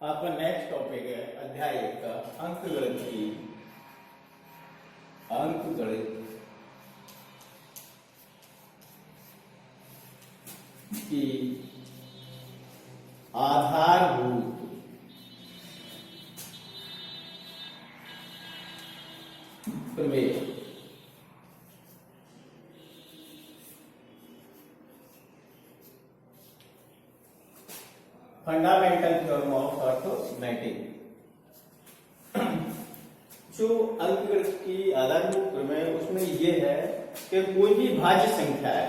आपका next topic है अध्याय 1 का अंकगणित की आधारभूत प्रमेय। Fundamental theorem of arithmetic. जो अंकगणित की आधारभूत प्रमेय उसमें ये है कि कोई भी भाज्य संख्या है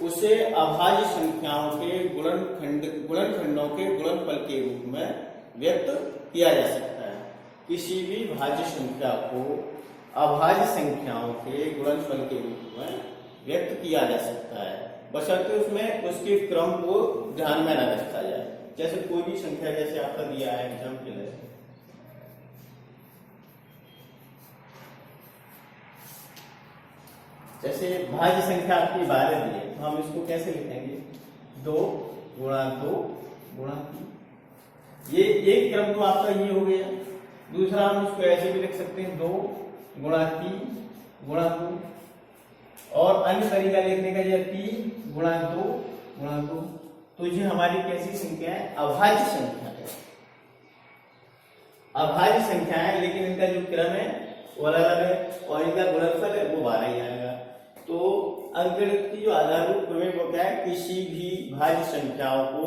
उसे अभाज्य संख्याओं के गुणनखंडों के गुणनफल के रूप में व्यक्त किया जा सकता है। किसी भी भाज्य संख्या को अभाज्य संख्याओं के गुणनफल के रूप में व्यक्त किया जा सकता है, बशर्ते उसमें उसके क्रम को ध्यान में न रखा जाए। जैसे कोई भी संख्या, जैसे आपका दिया है एग्जाम्पल है, जैसे भाज्य संख्या आपकी 12 दी है तो हम इसको कैसे लिखेंगे? 2 गुणा 2 गुणा 3। ये एक क्रम तो आपका ये हो गया। दूसरा हम इसको ऐसे भी लिख सकते हैं 2 गुणा 3 गुणा 2, और अन्य तरीका लिखने का ये 3 गुणा 2 गुणा 2। तो ये हमारी कैसी संख्या है? अभाज्य संख्या है। अभाज्य संख्या है, लेकिन इनका जो क्रम है वो अलग है और इनका गुणनफल है वो 12 ही आएगा। तो अंकगणित की जो आधारभूत प्रमेय वो क्या है? किसी भी भाज्य संख्याओं को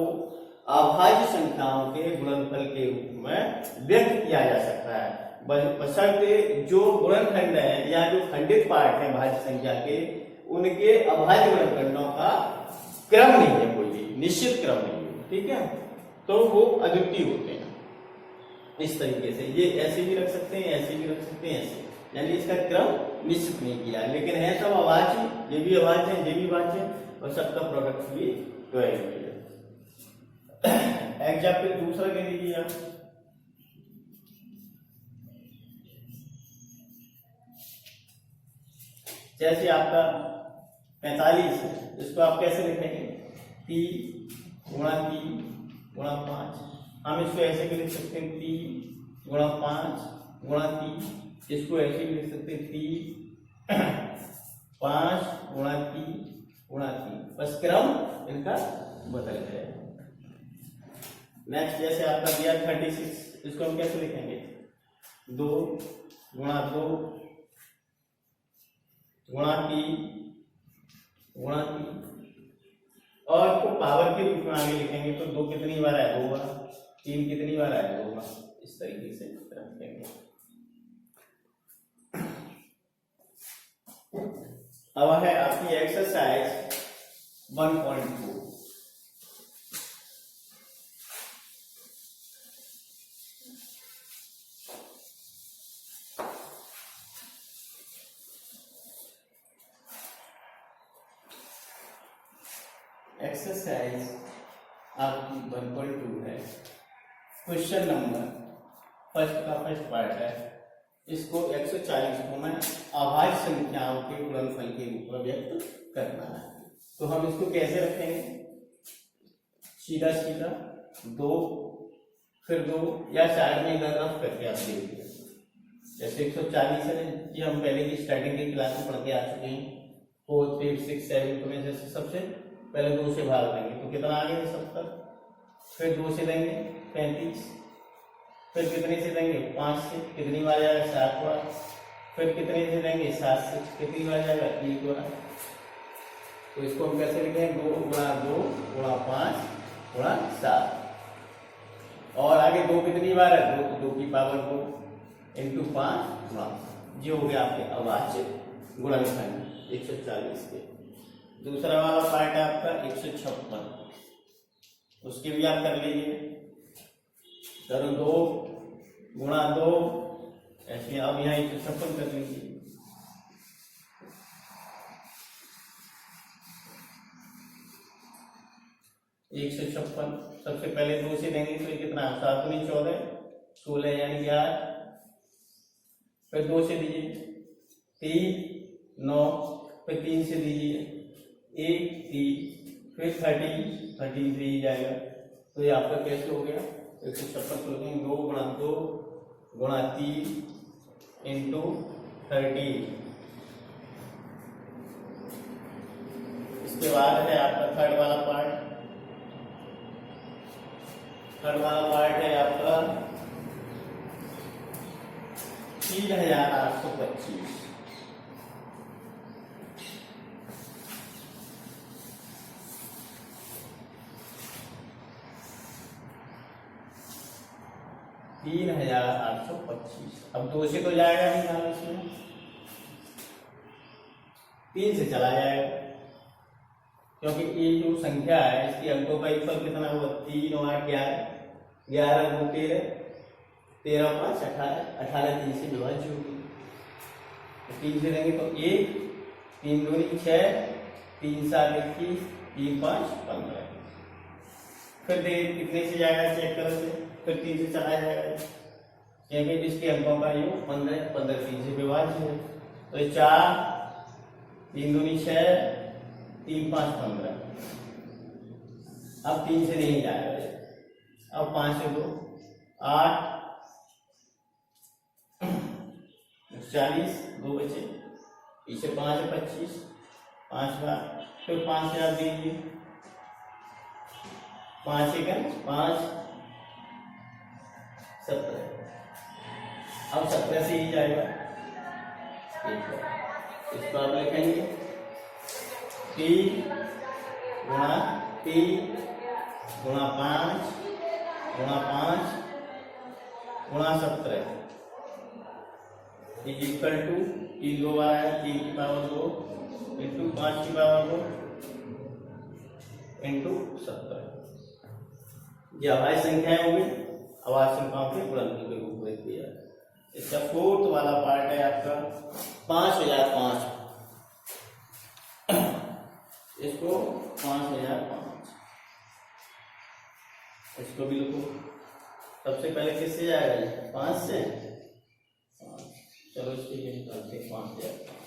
अभाज्य संख्याओं के गुणनफल के रूप में व्यक्त किया जा सकता है, बशर्ते जो गुणनखंड है या जो खंडित पार्ट है भाज्य संख्या के, उनके अभाज्य गुणनखंडों का क्रम नहीं है, कोई भी निश्चित क्रम नहीं है। ठीक है, तो वो अद्वितीय होते हैं। इस तरीके से ये ऐसे भी रख सकते हैं, ऐसे भी रख सकते हैं, ऐसे, यानी इसका क्रम निश्चित नहीं किया, लेकिन है सब अभाज्य। ये भी अभाज्य है, ये भी अभाज्य है, और सबका प्रोडक्ट भी 12 है। एग्जाम्पल दूसरा कह लीजिए आप, जैसे आपका 45 है, इसको आप कैसे लिखेंगे? 3 गुणा 3 गुणा 5। हम इसको ऐसे भी लिख सकते हैं 3 गुणा 5 गुणा 3। इसको ऐसे भी लिख सकते हैं 3 5 गुणा 3 गुणा 3। बस क्रम इनका बदल गया। नेक्स्ट जैसे आपका दिया 36, इसको हम कैसे लिखेंगे? 2 गुणा 2 गुणा 3 गुणा 3, और इसको पावर के रूप में आगे लिखेंगे तो 2 कितनी बार है? 2 बार। 3 कितनी बार है? 2 बार। इस तरीके से रखेंगे। अब है आपकी एक्सरसाइज 1.2। एक्सरसाइज आपकी 1.2 है। क्वेश्चन नंबर फर्स्ट पार्ट है। इसको 140 को मैं अभाज्य संख्याओं के गुणनफल के रूप में व्यक्त करना है। तो हम इसको कैसे रखेंगे? सीधा सीधा 2 फिर 2, या साइड में इधर रफ करके आप देखिए। जैसे 140 है, ये हम पहले की स्टार्टिंग की क्लास में पढ़ के आ चुके हैं। 4 3 6 7 में जैसे सबसे पहले 2 से भाग देंगे तो कितना आ गया? 70। फिर 2 से देंगे 35, फिर कितने से देंगे? 5 से। कितनी बार जाएगा? 7 बार। फिर कितने से देंगे? 7 से। कितनी बार जाएगा? 1 बार। तो इसको हम कैसे लिखेंगे? 2 गुणा 2 गुणा 5 गुणा 7। और आगे 2 कितनी बार है? 2 की पावर 2 इंटू 5 गुणा। ये हो गया आपके अभाज्य गुणनखंड 140 के। दूसरा वाला पार्ट है आपका 156, उसके भी आप कर लीजिए। करो 2 गुणा 2 ऐसे। अब यहाँ 156 कर लीजिए। एक 156 सबसे पहले 2 से देंगे तो कितना? 7 में 14 16, यानी 8। फिर 2 से दीजिए 3 9, फिर 3 से दीजिए 1 3, फिर 13 से ही जाएगा तो ये आपका कैसे हो गया 156 को लिखेंगे 2 गुणा 2 गुणा 3 इंटू 13। इसके बाद है आपका थर्ड वाला पार्ट है आपका 3825। अब 2 से तो जाएगा नहीं यहाँ इसमें, 3 से चला जाएगा, क्योंकि ये जो संख्या है इसकी अंकों का योग कितना हुआ 3 और 11, 11 2 13, 13 5 18, 18 3 से विभाज्य होगी। तो 3 से लेंगे तो 1, 3 2 6, 3 7 21, 3 5 15। फिर देखिए कितने से जाएगा चेक करो से, फिर 3 से चला जाएगा, क्योंकि इसके अंकों का योग 15, 15 3 से विभाज्य है। तो 4 3 2 6, 3 5 15। अब 3 से नहीं जाएगा, अब 5 से 2 8 40, 2 बचे, पीछे 5 है 25, 5 बार, फिर 5 से आप दीजिए, 5 सेकंड 5 17। अब 17 से ही जाएगा, इसको आप लिखेंगे 3 गुणा 3 गुणा 5 गुणा 5 गुणा 17 इज इक्वल टू 3 2 बार है 3 की पावर 2 इंटू 5 की पावर 2 इंटू 17। ये अभाज्य संख्याएं होगी, अभाज्य संख्याओं के गुणनफल के रूप में दिया है। इसका फोर्थ वाला पार्ट है आपका 5005। इसको 5005, इसको भी लिखो। सबसे पहले किससे जाएगा 5 से, चलो इसके लिए निकालते हैं 5005।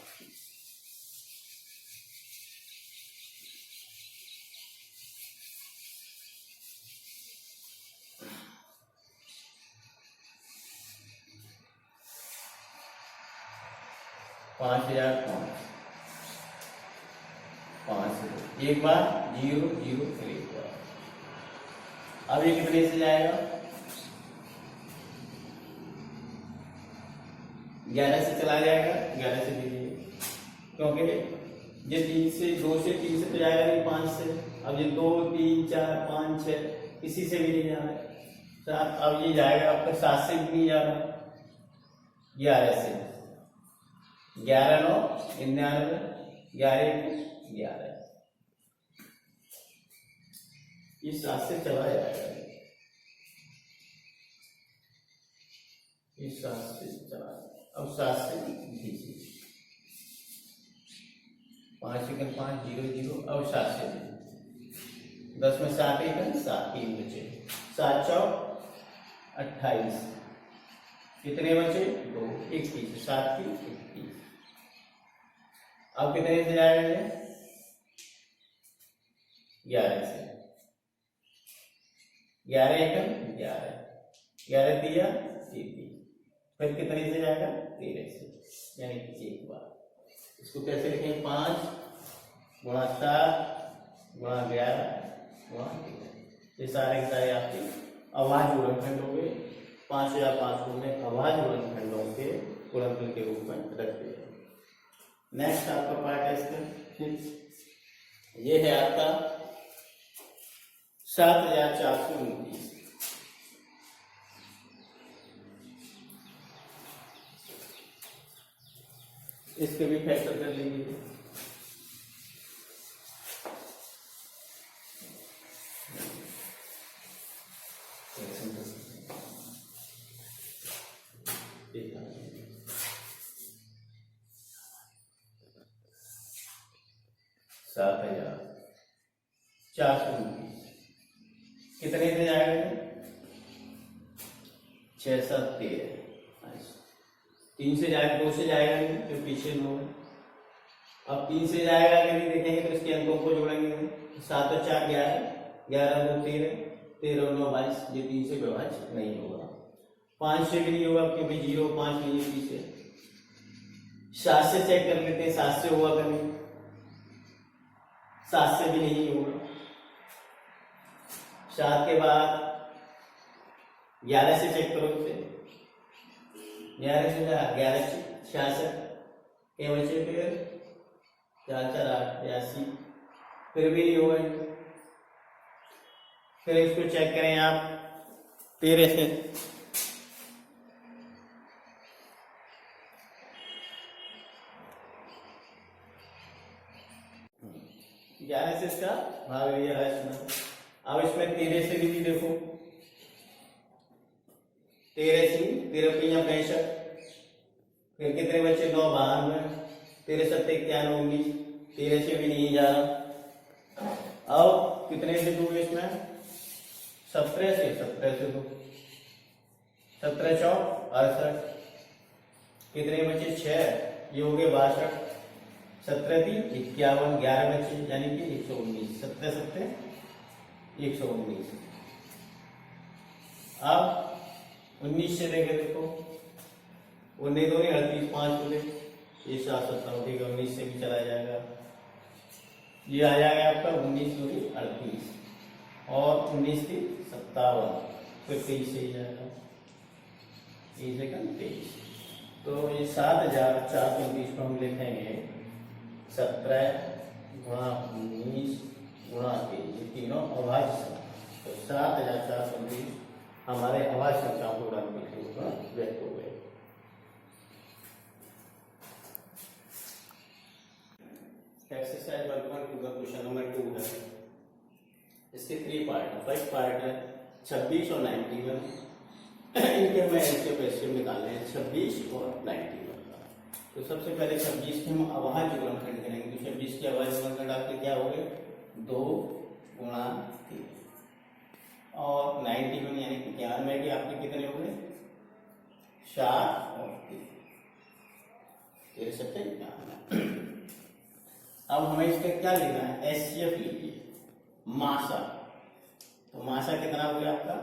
एक बार 0 0 फिर एक बार। अब ये कितने से जाएगा 11 से चला जाएगा, 11 से दीजिए, क्योंकि ये 3 से 2 से 3 से तो जाएगा नहीं 5 से। अब ये 2 3 4 5 6 किसी से भी नहीं जा रहा है 7। अब ये जाएगा आपका 7 से भी नहीं जा रहा, 11 से, 11 9 99, 11 11, ये 7 से चला जाएगा, ये 7 से चला जाएगा। अब 7 से दीजिए, 5 सेकंड 5 0 0। अब 7 से 10 में 7 एक 7 3 बचे, 7 4 28, कितने बचे 2 21, 7 3 21। अब कितने से जाएगा 11 से, 11 एक 11, 11 दिया 33, फिर कितने से जाएगा 13 से, यानी कि एक बार। इसको कैसे लिखेंगे 5 गुणा 7 गुणा 11 गुणा 13। ये सारे के सारे आपके अभाज्य गुणनखंड हो गए। 5005 को मैं अभाज्य गुणनखंडों के गुणनफल के रूप में रखते हैं। नेक्स्ट आपका पार्ट है इसका, ये है आपका 7429। इसके भी फैक्टर कर लेंगे। सात 7429 कितने से जाएगा 6 7 13। 3 से जाएगा, 2 से जाएगा नहीं तो पीछे 9 है। अब 3 से जाएगा कि नहीं देखेंगे तो इसके अंकों को जोड़ेंगे। 7 और 4 11, 11 2 13, 13 9 22, ये 3 से विभाज्य नहीं होगा। 5 से भी नहीं होगा क्योंकि 0 5 नहीं है 30 से। 7 से चेक कर लेते हैं, 7 से होगा कि नहीं, 7 से भी नहीं होगा। 7 के बाद 11 से चेक करो इसे, 11 से 66 के बचे फिर 4 4 8 82, फिर भी नहीं होगा। फिर इसको चेक करें आप 13 से, 11 से इसका भाग लिया है इसमें। अब इसमें 13 से भी देखो, 13 से 13 5 65, फिर कितने बचे 9 92, 13 7 91 19, 13 से भी नहीं जा रहा। अब कितने से दूंगे इसमें, 17 से 2, 17 4 68, कितने बचे 6, ये हो गए 62, 17 3 51, 11 बचे यानी कि 119, 17 7 119। अब 19 से लेके देखो, 19 2 38 5 बोले, ये 7 7 ठीक है, 19 से भी चला जाएगा, ये आ जाएगा आपका 19 2 38 और 19 3 57, फिर 23 से ही जाएगा, 23 23। तो ये 7429 को हम लिखेंगे 17 गुणा 19 गुणा 23, ये तीनों अभाज्य संख्या। तो 7429 हमारे अभाज्य संख्याओं को गुणा करके व्यक्त हो गए। एक्सरसाइज 1.2 का क्वेश्चन नंबर 2 है। इसके 3 पार्ट है। फर्स्ट पार्ट है 26 और 91, इनके हमें एलसीएम निकालने हैं 26 और 91 का। तो सबसे पहले 26 के हम अभाज्य गुणनखंड करेंगे। तो 26 के अभाज्य गुणनखंड आपके क्या हो गए, 2 गुणा 3, और 91 यानी कि 91 के आपके कितने हो गए, 4 और 3, 13 7 91। अब हमें इसका क्या लेना है, एचसीएफ लीजिए, मासा। तो मासा कितना हो गया आपका,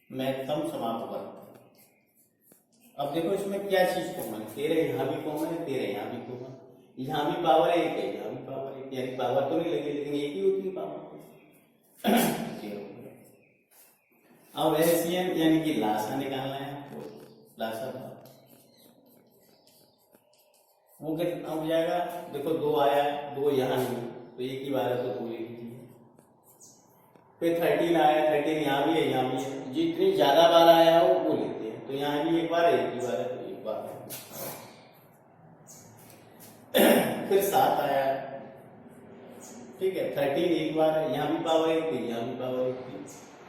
महत्तम समाप्त वर्ग। अब देखो इसमें क्या चीज कॉमन है, 13 यहाँ भी कॉमन है, 13 यहाँ भी कॉमन, यहाँ भी पावर 1 है, यहाँ भी पावर 1, यानी पावर तो नहीं लगी लेकिन एक ही होती है पावर। अब एलसीएम यानी कि लासा निकालना है आपको, लासा वो कितना हो जाएगा, देखो 2 आया, 2 यहाँ नहीं तो एक ही बार है तो 2 एक ही। फिर 13 आया, 13 यहाँ भी है यहाँ भी है, जितनी ज्यादा बार आया हो वो लेते हैं। तो यहाँ भी एक बार है, एक ही बार है तो एक बार है। फिर 7 आया, ठीक है, 13 एक बार है, यहाँ भी पावर 1 थी यहाँ भी पावर 1 थी,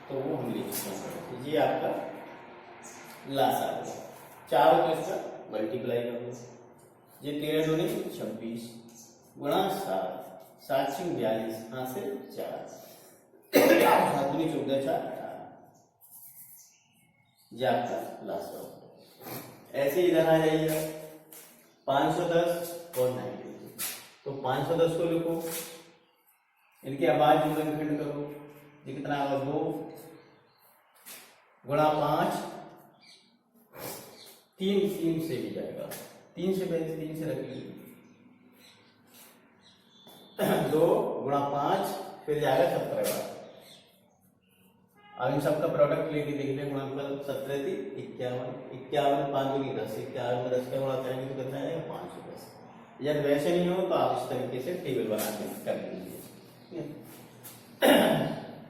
तो वो हम लिख सकते हैं। ये आपका लासा है। 4 तो इसका मल्टीप्लाई कर दो, ये 13 दूनी 26 गुणा 7, 7 6 42, यहाँ से 4, 7 दूनी 14 4 18, ये आपका लासा। ऐसे इधर आ जाइएगा 510 और 90। तो 510 को लिखो, इनके अभाज्य गुणनखंड करो, ये कितना होगा, 2 गुणा 5, 3 से भी जाएगा, 3 से पहले 3 से रख लीजिए, 2 गुणा 5 फिर जाएगा 17 बार। अब इन सबका प्रोडक्ट लेके देख लें, गुणनफल 17 थी 51, 51 5 दूनी 10, 51 में 10 का गुणा करेंगे तो कितना आएगा 510। यदि वैसे नहीं हो तो आप इस तरीके से टेबल बना के कर लीजिए।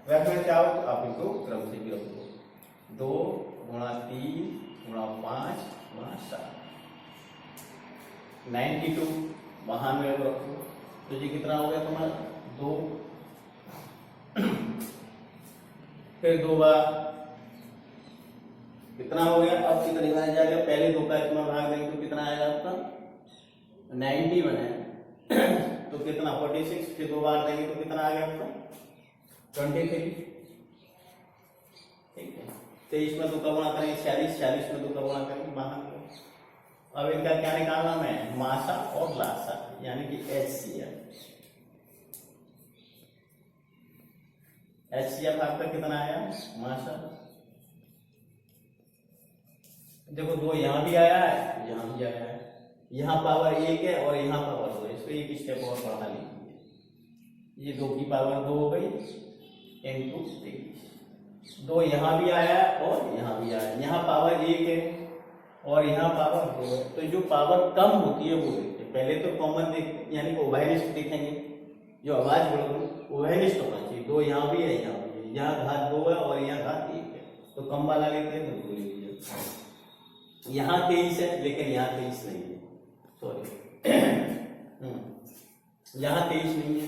रखना चाहो तो आप इनको क्रम से भी रख दो, 2 गुणा 3 गुणा 5 गुणा 7, 92 वहां में रखो, तो ये कितना हो गया तुम्हारा 2, फिर 2 बार कितना हो गया, अब कितने बार जाएगा, पहले 2 का इसमें भाग देंगे तो कितना आएगा आपका 91 है, तो कितना 46, फिर 2 बार देंगे तो कितना आ गया आपका 23, ठीक है। 23 में 2 का गुणा करेंगे 46, 46 में 2 का गुणा करेंगे बाहर। अब इनका क्या निकालना है, मासा और लासा यानी कि एचसीएफ। HCF आपका कितना आया माशाल्लाह। देखो 2 यहाँ भी आया है, यहाँ भी आया है, यहाँ पावर 1 है और यहाँ पावर 2 है, इसको एक स्टेप और बढ़ा लीजिए। ये 2 की पावर 2 हो गई इंटू 23। 2 यहाँ भी आया है और यहाँ भी आया है, यहाँ पावर 1 है और यहाँ पावर 2 है। तो जो पावर कम होती है वो देखिए, पहले तो कॉमन देख यानी ओवरलिस्ट देखेंगे, जो आवाज बोलोगे ओवरलिस्ट होना चाहिए। 2 यहाँ भी है, यहाँ भी है, यहाँ घात 2 है और यहाँ घात 1 है, तो कम वाला लेते हैं तो 2 ले लीजिए। यहाँ 23 है लेकिन यहाँ 23 नहीं है, सॉरी यहाँ 23 नहीं है।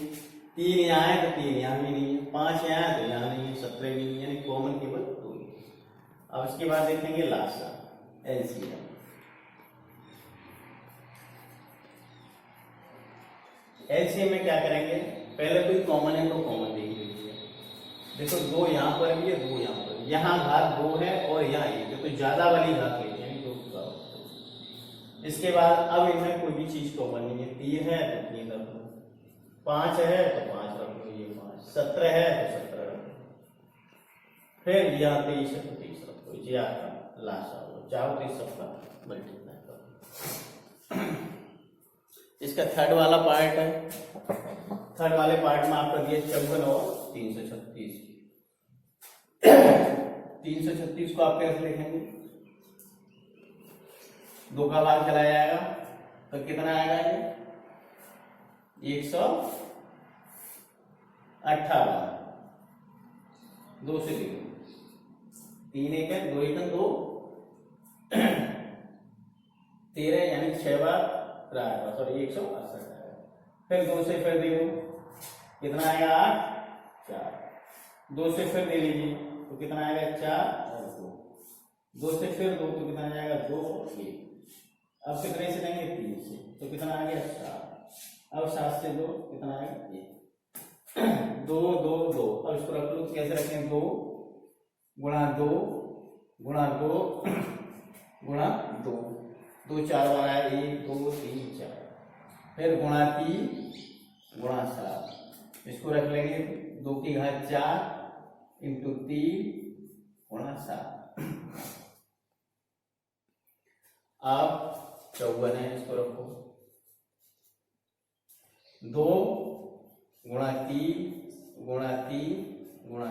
3 यहाँ है तो 3 यहाँ भी नहीं है, 5 यहाँ है तो यहाँ नहीं है, 17 भी नहीं है, यानी कॉमन केवल 2 है। अब इसके बाद देखेंगे लास्ट का एलसीएम। एलसीएम में क्या करेंगे, पहले कोई कॉमन है तो कॉमन देख लीजिए। देखो 2 यहाँ पर भी है, 2 यहाँ पर, यहाँ घात 2 है और यहाँ 1 है, तो ज्यादा वाली घात लेते हैं, 2 की पावर। इसके बाद अब इनमें कोई भी चीज कॉमन नहीं है, 3 है तो 3 रख लो, 5 है तो 5 रख लो, ये 5, 17 है तो 17 रख लो, फिर यहाँ 23 है तो 23 रख लो, ये आपका लास्ट आ गया। चाहो तो इस सबका मल्टीप्लाई करो। इसका थर्ड वाला पार्ट है, थर्ड वाले पार्ट में आपका दिया 54 और 336। 336 को आप कैसे लिखेंगे, 2 का भाग चला जाएगा तो कितना आएगा ये 158, 2 से लिखो, 3 1 है, 2 1 2, 13 यानी 6 बार आएगा, सॉरी 168 आएगा। फिर 2 से फिर देखो कितना आएगा 8 4, 2 से फिर दे लीजिए तो कितना आएगा 4 और 2, 2 से फिर 2 तो कितना जाएगा 2 और 1। अब कितने से लेंगे 3 से, तो कितना आ गया 7। अब 7 से 2 कितना आएगा 1, 2 2 2। अब इसको रख लो, कैसे रखें, 2 गुणा 2 गुणा 2 गुणा 2, 2 4 बार आया, 1 2 3 4, फिर गुणा 3 गुणा 7, इसको रख लेंगे 2 की घात 4 इंटू 3 गुणा 7। अब 54 है, इसको रखो, 2 गुणा 3 गुणा 3 गुणा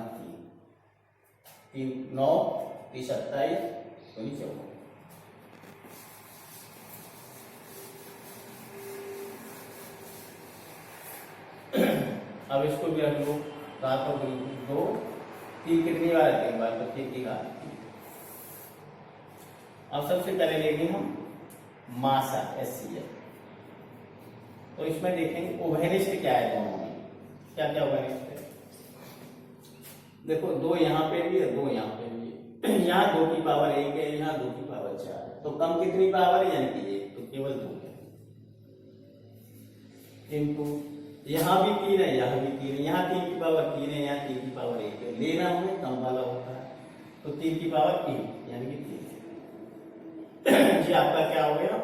3, 9 30 27 54। अब इसको भी रख लो, 7 और 2 3 कितनी बार है, 3 बार, तो 3 की घात 3। अब सबसे पहले लेंगे हम मासा एचसीएफ। तो इसमें देखेंगे ओवरलिस्ट क्या है, दोनों में क्या क्या ओवरलिस्ट है। देखो 2 यहाँ पे भी है, 2 यहाँ पे भी है, यहाँ 2 की पावर 1 है, यहाँ 2 की पावर 4 है, तो कम कितनी पावर है यानी कि 1, तो केवल 2 है, इनटू यहाँ भी 3 है, यहाँ भी 3 है, यहाँ 3 की पावर 3 है, यहाँ 3 की पावर 1 है, लेना हमें कम वाला होता है, तो 3 की पावर 3 यानी कि 3। जी आपका क्या हो गया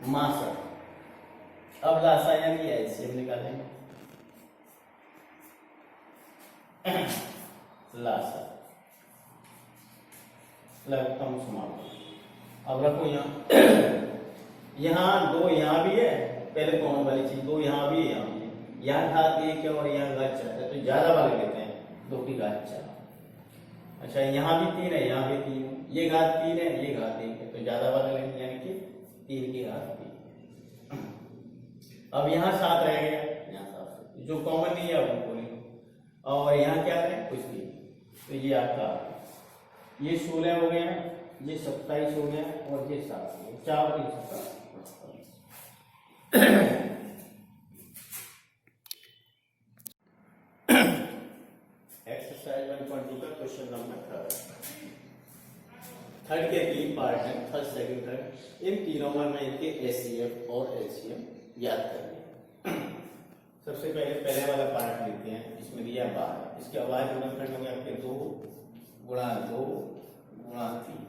मासा। अब लासा यानी एलसीएम निकालेंगे, लासा लगता हूं समाप्त। अब रखो यहाँ 2 यहाँ भी है, पहले कॉमन वाली चीज, 2 यहाँ भी है, यहाँ भी है, यहाँ घात 1 है और यहाँ घात 4 है, तो ज्यादा वाले लेते हैं, 2 की घात 4। अच्छा यहाँ भी 3 है, यहाँ भी 3 है, ये घात 3 है, ये घात 1 है, तो ज्यादा वाले लेंगे यानी कि 3 की घात 3। अब यहाँ 7 रह गया, यहाँ 7 जो कॉमन नहीं है अब उनको ले लो, और यहाँ क्या है कुछ नहीं, तो ये आपका ये 16 हो गया, ये 27 हो गया और ये 7 हो गया, 4 और 7। एक्सरसाइज 1.2 का क्वेश्चन नंबर 3 के 3 पार्ट हैं, फर्स्ट सेकंड थर्ड। इन तीनों में इनके एचसीएफ और एलसीएम याद करेंगे। सबसे पहले वाला पार्ट लेते हैं, इसमें दिया 12, इसके आवाज गुणनखंड होंगे आपके 2 गुणा 2 गुणा 3।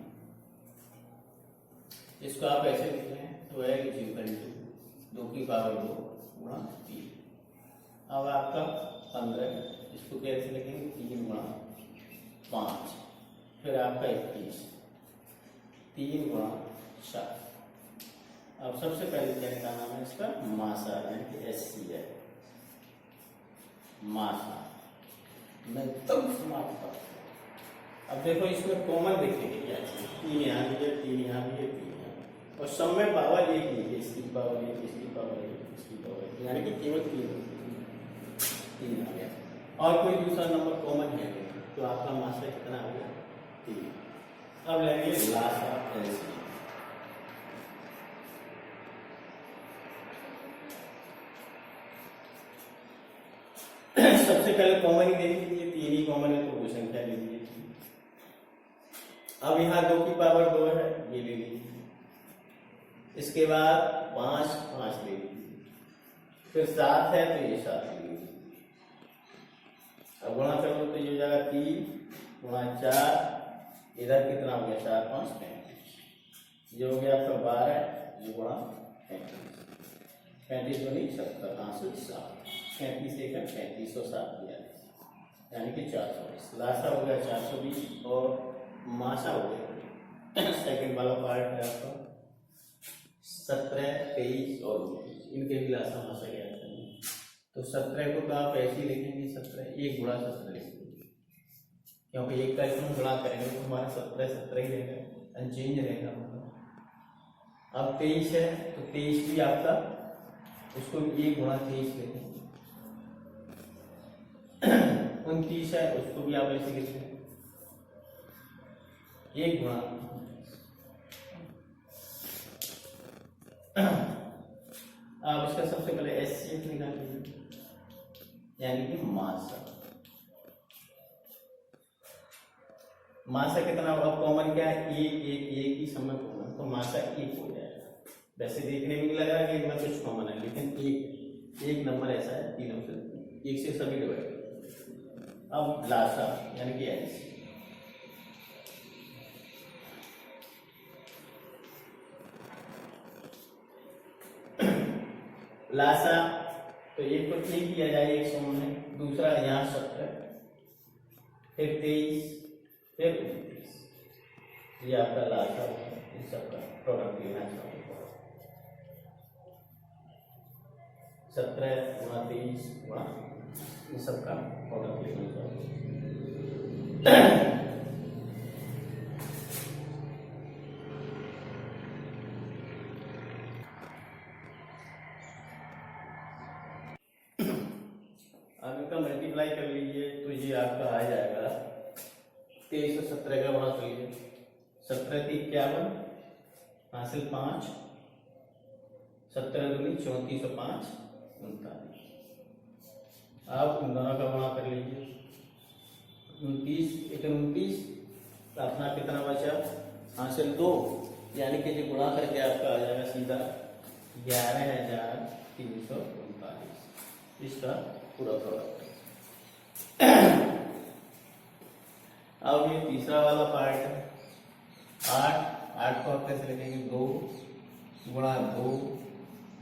इसको आप ऐसे लिखते हैं 12 इज इक्वल टू 2 की पावर 2 गुणा 3। अब आपका 15, इसको कैसे लिखेंगे 3 गुणा 5, फिर आपका 21, 3 गुणा 4। अब सबसे पहले क्या निकालना है इसका मासा, यानी कि SC है मासा। मैं एकदम समाप्त करता हूं। अब देखो इसमें कॉमन देखेंगे क्या है, 3 यहाँ भी है, 3 यहाँ भी है, 3 यहाँ, और सब में पावर एक ही है, इसकी पावर एक, इसकी पावर एक, इसकी पावर एक, यानी कि केवल 3 आ गया। और कोई दूसरा नंबर कॉमन है तो आपका मासा कितना आ गया 3। अब लेंगे लासा LCM। सबसे पहले कॉमन ही देख लीजिए, 3 ही कॉमन है तो वो संख्या ले लीजिए। अब यहाँ 2 की पावर 2 है, ये ले लीजिए। इसके बाद 5 5 ले लीजिए, फिर 7 है तो ये 7 ले लीजिए। अब गुणा करो तो ये हो जाएगा 3 गुणा 4, इधर कितना हो गया 4 5 35, ये हो गया आपका 12, ये गुणा 35, 35 दूनी 70, कहाँ से 7, 35 एक 35 और 7 दिया, यानी कि 420। लासा हो गया 420 और मासा हो गया सेकंड वाला पार्ट है आपका 17, 23 और 29, इनके भी लासा मासा गया था। तो 17 को तो आप ऐसे ही लिखेंगे 17, 1 गुणा 17 लिखेंगे, क्योंकि 1 का इसमें गुणा करेंगे तो हमारा 17 17 ही रहेगा, अनचेंज रहेगा। अब 23 है तो 23 भी आपका, उसको 1 गुणा 23 लिखेंगे। 29 है उसको भी आप ऐसे लिखते हैं 1 गुणा। अब इसका सबसे पहले SCF निकाल लीजिए, यानी कि मासा। मासा कितना होगा, कॉमन क्या है 1 1 1 ही समय कॉमन, तो मासा 1 हो जाएगा। वैसे देखने में नहीं लग रहा कि इनमें कुछ कॉमन है, लेकिन एक नंबर ऐसा है, तीनों से 1 से सभी डिवाइड। अब लासा यानी कि LCM, लासा तो एक को 3 किया जाए 100 में, दूसरा यहाँ 17, फिर 23, फिर 29, ये आपका लासा है। इन सबका प्रोडक्ट लेना चाहिए, 17 गुणा 23 गुणा इन सबका प्रोडक्ट लेना चाहिए। अब इनका मल्टीप्लाई कर लीजिए तो ये आपका आ जाएगा 23 और 17 का गुणा कर लीजिए, 17 की 51 हासिल 5, 17 दूनी 34 और 5 39। आप इन दोनों का गुणा कर लीजिए, 29 एक 29, अपना कितना बचा हासिल 2, यानी कि जो गुणा करके आपका आ जाएगा सीधा 11,339, इसका पूरा प्रोडक्ट। अब ये तीसरा वाला पार्ट है 8 को आप कैसे लिखेंगे 2 गुणा 2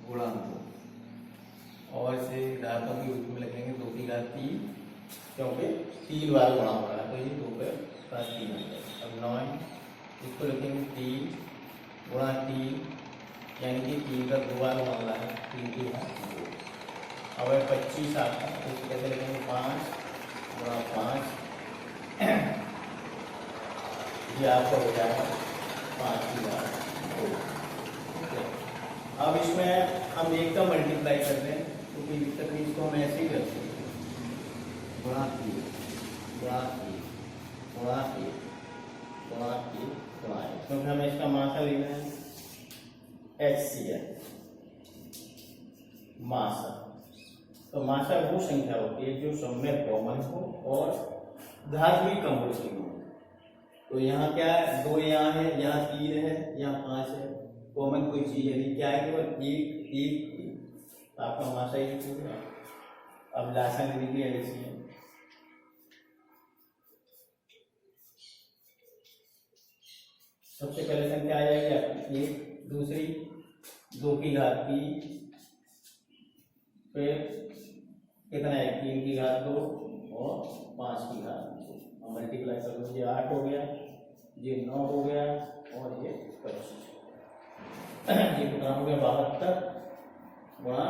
गुणा 2, और इसे घातों के रूप में लिखेंगे 2 की घात 3, क्योंकि 3 बार गुणा हो रहा है तो ये 2 का 3 आ जाएगा। अब 9 इसको लिखेंगे 3 गुणा 3, यानी कि 3 का 2 बार गुणा हो रहा है, 3 की घात 2। अब 25 आता है तो इसको कैसे लिखेंगे 5 गुणा 5, ये आपका हो जाएगा 5 की घात 2। अब इसमें हम 1 का मल्टीप्लाई कर रहे हैं तो कोई दिक्कत नहीं, इसको हम ऐसे ही करते हैं गुणा 3 गुणा 3 गुणा 1 गुणा 3 गुणा 1, क्योंकि हमें इसका मासा लेना है HCF मासा। तो मासा वो संख्या होती है जो सब में कॉमन हो और घात भी कम हो उसकी हो। तो यहाँ क्या है 2 यहाँ है, यहाँ 3 है, यहाँ 5 है, कॉमन कोई चीज है नहीं, क्या है केवल 1 आपका मासा ही होगा। अब लासा लेने की LCM, सबसे पहले संख्या आ जाएगी आपकी 1, दूसरी 2 की घात 3, फिर कितना है 3 की घात 2 और 5 की घात 2, मल्टीप्लाई कर लो, ये 8 हो गया, ये 9 हो गया और ये 25, ये कितना हो गया 72 गुणा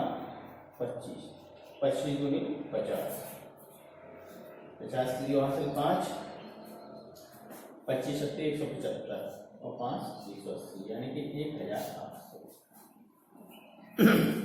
25, 25 दूनी 50, 50 की वहां से 5, 25 सत्ते 175 और 5 180, यानी कि 1800।